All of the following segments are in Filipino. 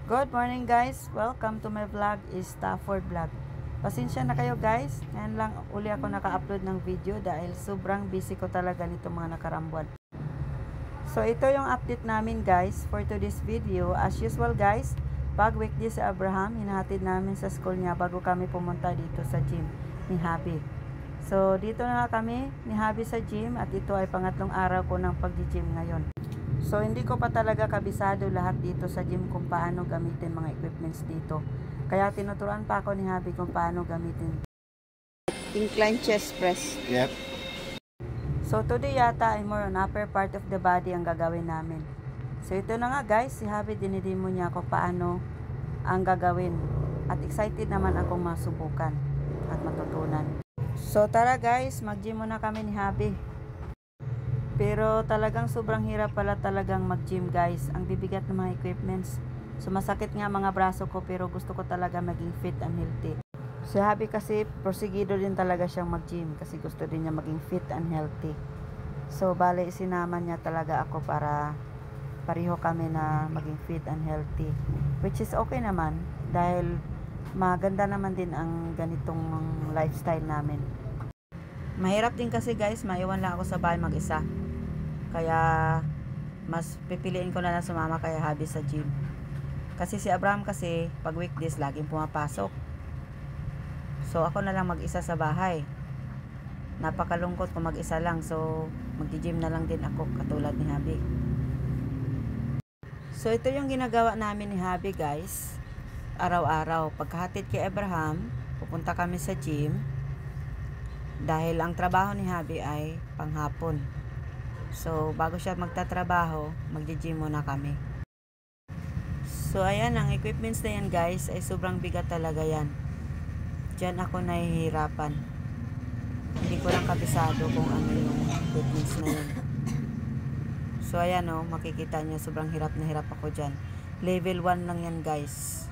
Good morning guys! Welcome to my vlog is Stafford Vlog. Pasensya na kayo guys, ngayon lang uli ako naka-upload ng video dahil sobrang busy ko talaga nito mga nakarambuan. So ito yung update namin guys for today's video. As usual guys, pag weekday si Abraham, hinahatid namin sa school niya bago kami pumunta dito sa gym ni Habi. So dito na kami ni Habi sa gym at ito ay pangatlong araw ko ng pag-gym ngayon. So, hindi ko pa talaga kabisado lahat dito sa gym kung paano gamitin mga equipments dito. Kaya tinuturuan pa ako ni Habi kung paano gamitin. Incline chest press. Yep. So, today yata ay more on upper part of the body ang gagawin namin. So, ito na nga guys, si Habi dinidemo niya ako paano ang gagawin. At excited naman akong masubukan at matutunan. So, tara guys, mag-gym muna kami ni Habi. Pero talagang sobrang hirap pala talagang mag-gym guys. Ang bibigat ng mga equipments. Sumasakit nga mga braso ko pero gusto ko talaga maging fit and healthy. Si Habi kasi porsigido din talaga siyang mag-gym kasi gusto din niya maging fit and healthy. So bale sinama niya talaga ako para pareho kami na maging fit and healthy. Which is okay naman dahil maganda naman din ang ganitong lifestyle namin. Mahirap din kasi guys, maiwan lang ako sa bahay mag-isa. Kaya mas pipiliin ko na lang sumama kay Habi sa gym. Kasi si Abraham kasi pag weekdays laging pumapasok. So ako na lang mag-isa sa bahay. Napakalungkot kung mag-isa lang. So mag-gym na lang din ako katulad ni Habi. So ito yung ginagawa namin ni Habi guys. Araw-araw. Pagkahatid kay Abraham, pupunta kami sa gym. Dahil ang trabaho ni Habi ay panghapon. So, bago siya magtatrabaho, mag-gym muna kami. So, ayan, ang equipments na yan guys, ay sobrang bigat talaga yan. Diyan ako nahihirapan. Hindi ko lang kabisado kung ano yung equipments na yun. So, ayan o, makikita nyo, sobrang hirap na hirap ako dyan. Level 1 lang yan guys.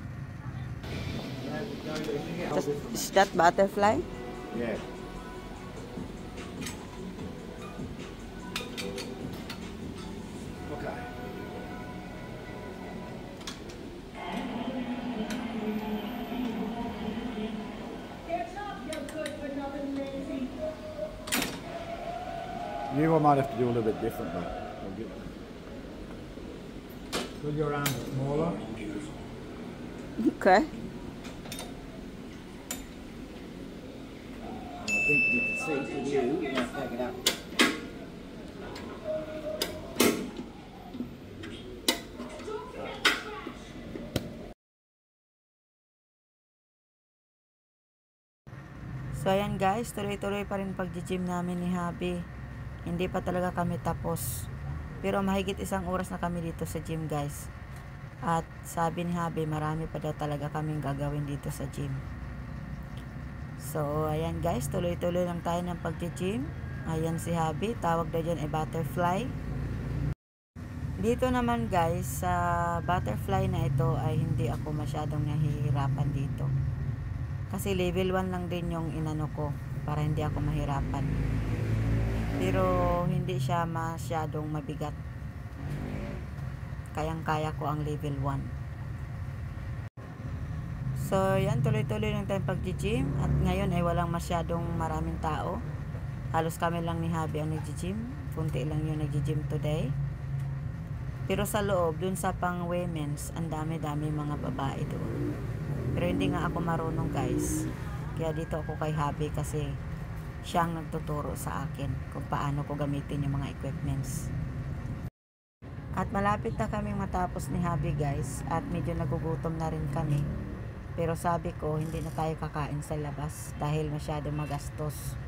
Is that butterfly? Yeah. Okay. You I might have to do a little bit different, but I'll get it. Put your arms smaller. Okay. I think you can see for you, you're going to take it up. So ayan guys, tuloy-tuloy pa rin pag-gym namin ni Habi. Hindi pa talaga kami tapos. Pero mahigit 1 oras na kami dito sa gym guys. At sabi ni Habi, marami pa daw talaga kaming gagawin dito sa gym. So ayan guys, tuloy-tuloy lang tayo ng pag-gym. Ayan si Habi, tawag daw dyan ay butterfly. Dito naman guys, sa butterfly na ito ay hindi ako masyadong nahihirapan dito. Kasi level 1 lang din yung inano ko para hindi ako mahirapan. Pero hindi siya masyadong mabigat. Kayang-kaya ko ang level 1. So, yan, tuloy-tuloy lang tayong pag-gym. At ngayon ay walang masyadong maraming tao. Halos kami lang ni Habi ang nag-gym. Kunti lang yung nag-gym today. Pero sa loob, dun sa pang women's, ang dami-dami mga babae doon. Pero hindi nga ako marunong guys. Kaya dito ako kay Habi kasi siyang nagtuturo sa akin kung paano ko gamitin yung mga equipments. At malapit na kaming matapos ni Habi guys. At medyo nagugutom na rin kami. Pero sabi ko hindi na tayo kakain sa labas dahil masyado magastos.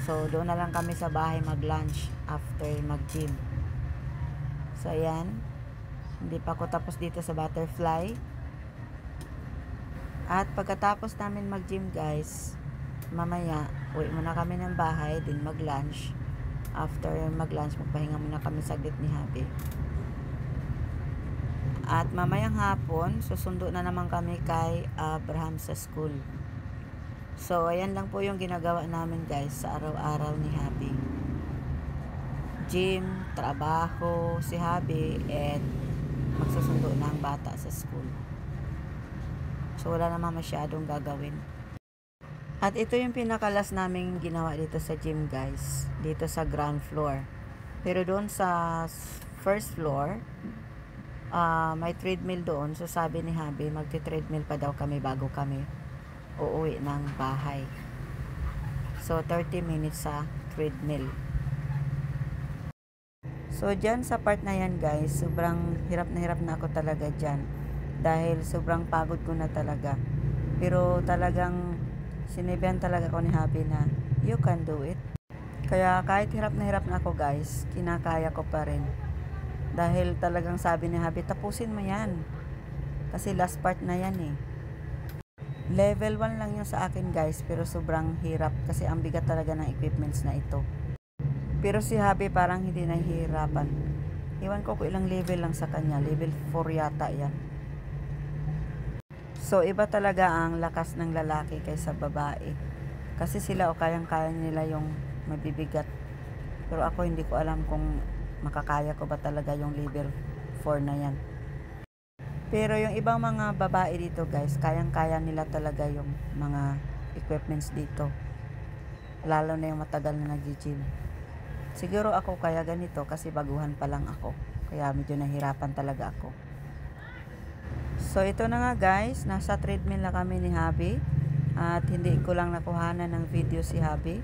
So doon na lang kami sa bahay mag-lunch after mag-gym. So ayan. Hindi pa ako tapos dito sa butterfly. At pagkatapos namin mag-gym guys, mamaya, uwi muna kami ng bahay, din mag-lunch. After mag-lunch, magpahinga muna kami saglit ni Habi. At mamayang hapon, susundo na naman kami kay Abraham sa school. So, ayan lang po yung ginagawa namin guys sa araw-araw ni Habi. Gym, trabaho, si Habi, and magsusundo na ang bata sa school. So wala naman masyadong gagawin. At ito yung pinakalas naming ginawa dito sa gym guys, dito sa ground floor. Pero doon sa first floor, may treadmill doon. So sabi ni Habi, magti-treadmill pa daw kami bago kami uuwi ng bahay. So 30 minutes sa treadmill. So dyan sa part na yan guys, sobrang hirap na ako talaga dyan. Dahil sobrang pagod ko na talaga. Pero talagang sinabihan talaga ko ni Habi na you can do it. Kaya kahit hirap na ako guys, kinakaya ko pa rin. Dahil talagang sabi ni Habi, tapusin mo yan. Kasi last part na yan eh. Level 1 lang yun sa akin guys, pero sobrang hirap kasi ang bigat talaga ng equipments na ito. Pero si Habi parang hindi nahihirapan. Iwan ko ilang level lang sa kanya, level 4 yata yan. So iba talaga ang lakas ng lalaki kaysa babae. Kasi sila kayang-kaya nila yung mabibigat. Pero ako hindi ko alam kung makakaya ko ba talaga yung level 4 na yan. Pero yung ibang mga babae dito guys, kayang-kaya nila talaga yung mga equipments dito. Lalo na yung matagal na nag-gym. Siguro ako kaya ganito kasi baguhan pa lang ako. Kaya medyo nahirapan talaga ako. So ito na nga guys, nasa treadmill na kami ni Habi. At hindi ko lang nakuhanan ng video si Habi.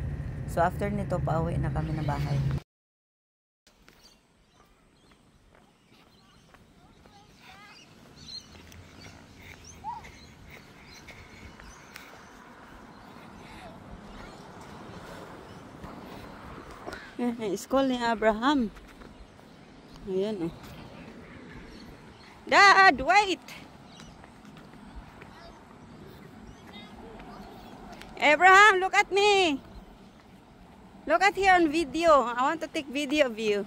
So after nito, pauwi na kami na bahay. Yan, school ni Abraham. Ayan oh. Dad, wait! Abraham, look at me! Look at here on video. I want to take video of you.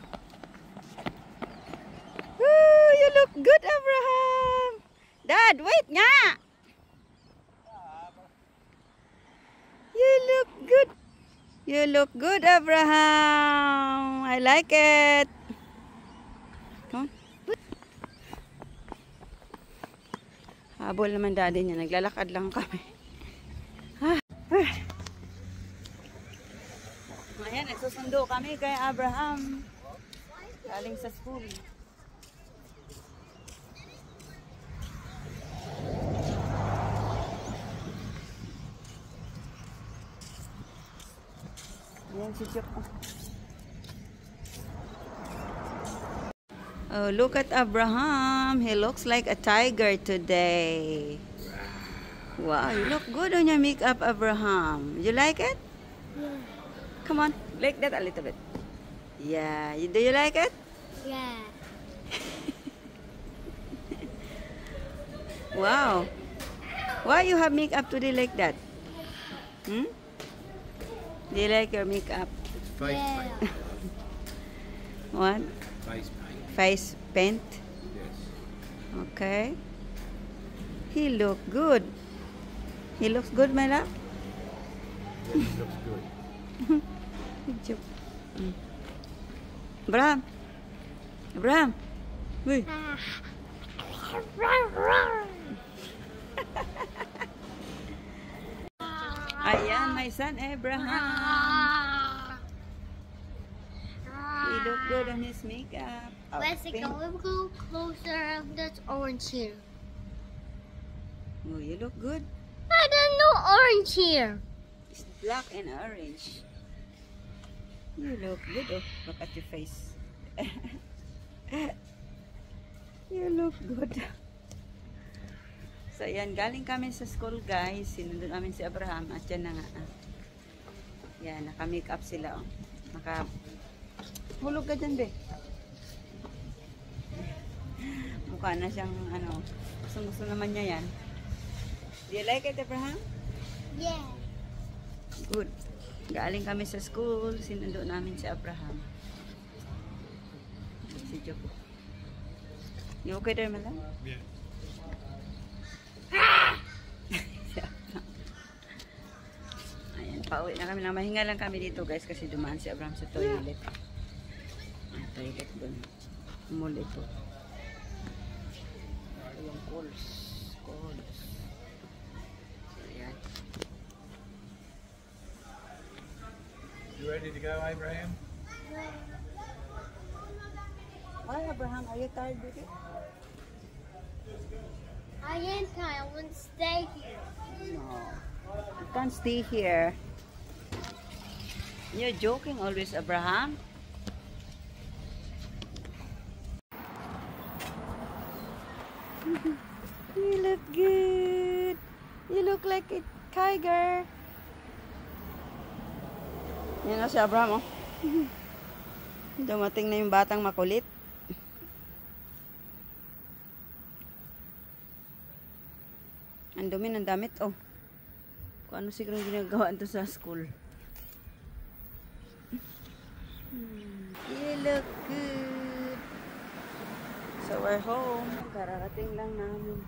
Woo, you look good, Abraham! Dad, wait nga! You look good. You look good, Abraham. I like it. Come on. Habol naman daddy niya. Naglalakad lang kami. Ayan, nagsusundo kami kay Abraham. Galing sa school. Ayan si Chok. Oh, look at Abraham. He looks like a tiger today. Wow, you look good on your makeup, Abraham. You like it? Yeah. Come on, like that a little bit. Yeah, do you like it? Yeah. Wow. Why you have makeup today like that? Hmm? Do you like your makeup? Face Yeah. paint. What? Face paint. Face paint? Yes. Okay. He look good. He looks good, my love? Yes, it looks good. Good job. Abraham. Abraham. Uy. Ayan, my son Abraham. He look good on his makeup. Jessica, let's go closer. That's orange here. Oh, you look good. I don't know orange here. It's black and orange. You look good. Oh, look at your face. You look good. So, yan. Galing kami sa school, guys. Sinunod namin si Abraham. At yan na nga. Yan. Naka-make up sila. Oh. Hulog ka dyan, be. Mukha na siyang, ano, gusto naman niya yan. Do you like it, Abraham? Yeah. Good. Galing kami sa school, sinundo namin si Abraham. Si Joko. You okay there, madam? Yeah. Ayan, pauwi na kami. Mahinga lang kami dito, guys, kasi dumaan si Abraham sa toilet. Ang toilet doon. Mall ito. schools. Ayan. You ready to go, Abraham? Hi, Abraham. Are you tired, baby? I am tired. I want to stay here. No. You can't stay here. You're joking always, Abraham. You look good. You look like a tiger. Yan na si Abraham, oh. Dumating na yung batang makulit. Ang dumi ng damit, oh. Kung ano siguro ginagawa ito sa school. You look good. So we're home. Kararating lang namin.